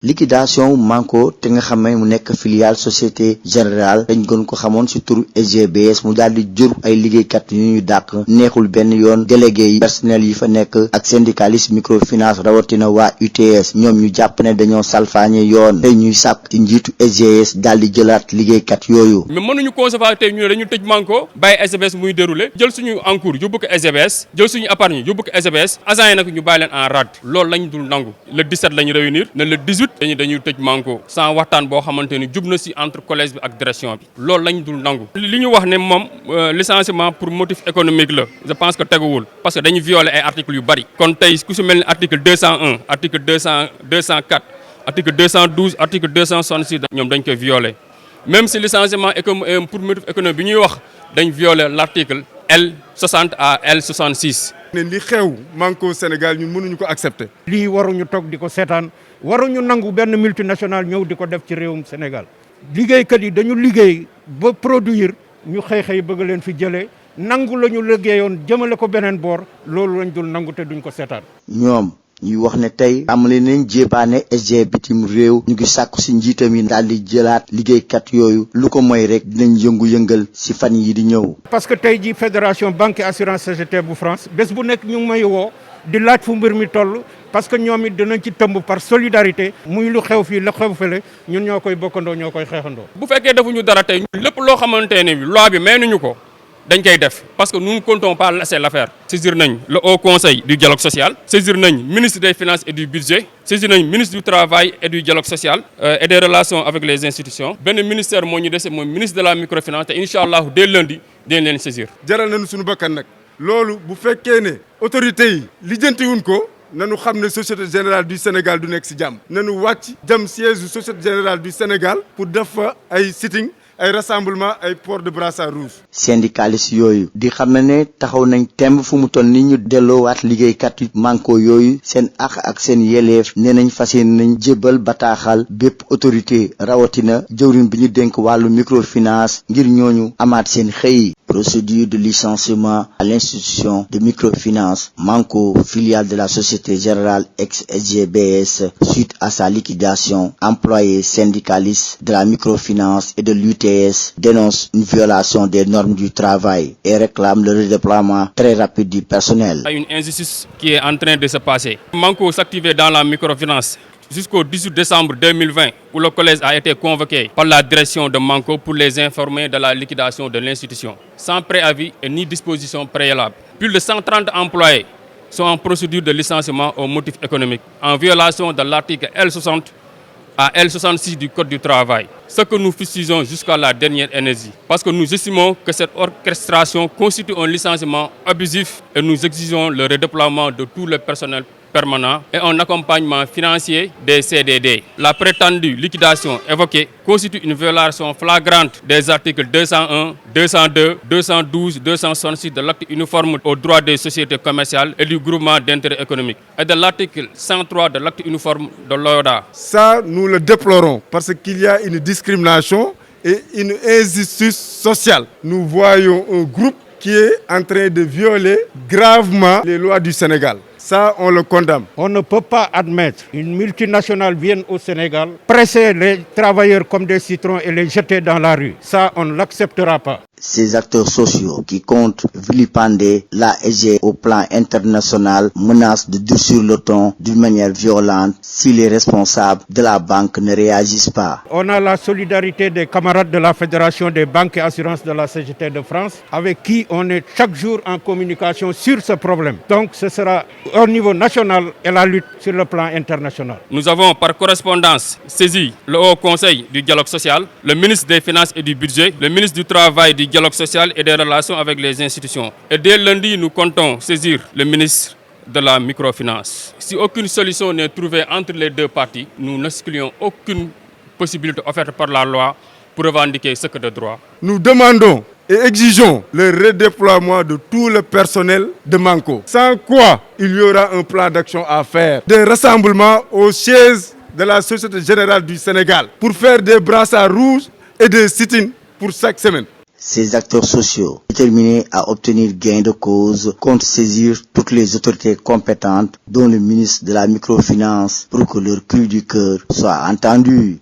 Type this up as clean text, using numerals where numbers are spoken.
liquidation Manko te nga xam ne mu nekk filiale société générale dañ gën ko xamoon ci turu SGBS mu daal di jur ay liggéeykat yu ñu dàq neexul benn yoon délégué yi personnel yi fa nekk ak syndicaliste microfinance rawatina waa UTS ñoom ñu jàpp ne dañoo salfaañe yoon tey ñuy sàkk ci njiitu SGS daal di jëlaat liggéeykat yooyu. mais mënuñu concevoir tey ñu ne dañu tëj Manko bàyyi SGBS muy déroulé jël suñu encours yóbbu ko SGBS jël suñu épargne yóbbu ko SGBS agent yi nag ñu bàyyi leen en rade loolu lañ dul nangu le 17 lañu réunir ne le 18 dañuy tëj Manko sans waxtaan boo xamante ni jub na ci entre collège bi ak direction bi loolu lañ dul nangu li ñu wax ne moom licenciement pour motif économique la je pense que teguwul parce que dañu violer ay articles yu bari kon tey ku ci mel ni article 201 article 204 article 212 article 266 ñoom dañ koy violer même si licenciement pour motif économique bi ñuy wax dañ violer l'article L60 à L66. ne li xew Manko Sénégal ñun mënuñu ko accepter. lii waruñu toog di ko seetaan waruñu nangu benn multinational ñëw di ko def ci réewum Sénégal liggéeykat yi dañu liggéey ba produire ñu xëy bëgg leen fi jëlee nangu la ñu liggéeyoon jëmale ko beneen boor loolu lañ dul nangu te duñ ko seetaan. ñoom ñuy wax ne tey amale nañ jébaane SG bitim réew ñu ngi sàkku ci njiitam yi daal di jëlaat liggéeykat yooyu lu ko mooy rek dinañ yëngu-yëngal ci fan yi di ñëw. parce que tey ji fédération banque et assurance CGT bu France bés bu nekk ñu ngi may woo di laaj fu mbir mi toll parce que ñoom it dinañ ci tëmb par solidarité muy lu xew fii la xew fële ñun ñoo koy bokkandoo ñoo koy xeexandoo. bu fekkee defuñu dara tey lépp loo xamante ne loi bi may nañu ko dañ koy def parce que nous ne comptons pas laisser l'affaire. saisir nañ le Haut Conseil du dialogue social saisir nañ ministre des finances et du budget saisir nañ ministre du travail et du dialogue social et des relations avec les institutions benn ministère moo ñu dese mooy ministre de la microfinance te incha allah dès lundi dinañ leen saisir. jaral nañu suñu bakkan nag loolu bu fekkee ne autorités yi lijjantiwuñ ko nanu xam ne société générale du Sénégal du nekk ci jàmm. nanu wàcc jëm siège du société générale du Sénégal pour def fa ay sitting ay rassemblement ay port de brassard rouge. syndicaliste yooyu di xam ne taxaw nañ temb fu mu toll ni ñu delloowaat liggéeykat yu Manko yooyu seen àq ak seen yeleef nee nañ fas yéene nañ jébbal bataaxal bépp autorité rawatina jëwriñ bi ñu dénk wàllu microfinance ngir ñooñu amaat seen xëy. Procédure de licenciement à l'institution de microfinance Manko, filiale de la Société Générale ex-SGBS, suite à sa liquidation. Employés syndicalistes de la microfinance et de l'UTS dénoncent une violation des normes du travail et réclament le redéploiement très rapide du personnel. Il y a une injustice qui est en train de se passer. Manko s'activait dans la microfinance jusqu'au 18 décembre 2020, où le collège a été convoqué par la direction de Manko pour les informer de la liquidation de l'institution, sans préavis et ni disposition préalable. Plus de 130 employés sont en procédure de licenciement au motif économique, en violation de l'article L60 à L66 du Code du travail. Ce que nous fustigeons jusqu'à la dernière énergie, parce que nous estimons que cette orchestration constitue un licenciement abusif et nous exigeons le redéploiement de tout le personnel permanent et un accompagnement financier des CDD. La prétendue liquidation évoquée constitue une violation flagrante des articles 201, 202, 212, 266 de l'acte uniforme aux droits des sociétés commerciales et du groupement d'intérêt économique et de l'article 103 de l'acte uniforme de l'ODA. Ça, nous le déplorons parce qu'il y a une discrimination et une injustice sociale. Nous voyons un groupe qui est en train de violer gravement les lois du Sénégal. Ça, on le condamne. On ne peut pas admettre qu'une multinationale vienne au Sénégal, presser les travailleurs comme des citrons et les jeter dans la rue. Ça, on ne l'acceptera pas. Ces acteurs sociaux qui comptent vilipender la SG au plan international menacent de durcir le ton d'une manière violente si les responsables de la banque ne réagissent pas. On a la solidarité des camarades de la Fédération des banques et assurances de la CGT de France, avec qui on est chaque jour en communication sur ce problème. Donc ce sera au niveau national et la lutte sur le plan international. Nous avons par correspondance saisi le Haut Conseil du dialogue social, le ministre des Finances et du Budget, le ministre du Travail, du dialogue social et des relations avec les institutions. Et dès lundi, nous comptons saisir le ministre de la microfinance. Si aucune solution n'est trouvée entre les deux parties, nous n'excluons aucune possibilité offerte par la loi pour revendiquer ce que de droit. Nous demandons et exigeons le redéploiement de tout le personnel de Manko. Sans quoi, il y aura un plan d'action à faire. Des rassemblements aux sièges de la Société Générale du Sénégal pour faire des brassards rouges et des sit-ins pour chaque semaine. Ces acteurs sociaux, déterminés à obtenir gain de cause, comptent saisir toutes les autorités compétentes, dont le ministre de la microfinance, pour que leur cri du cœur soit entendu.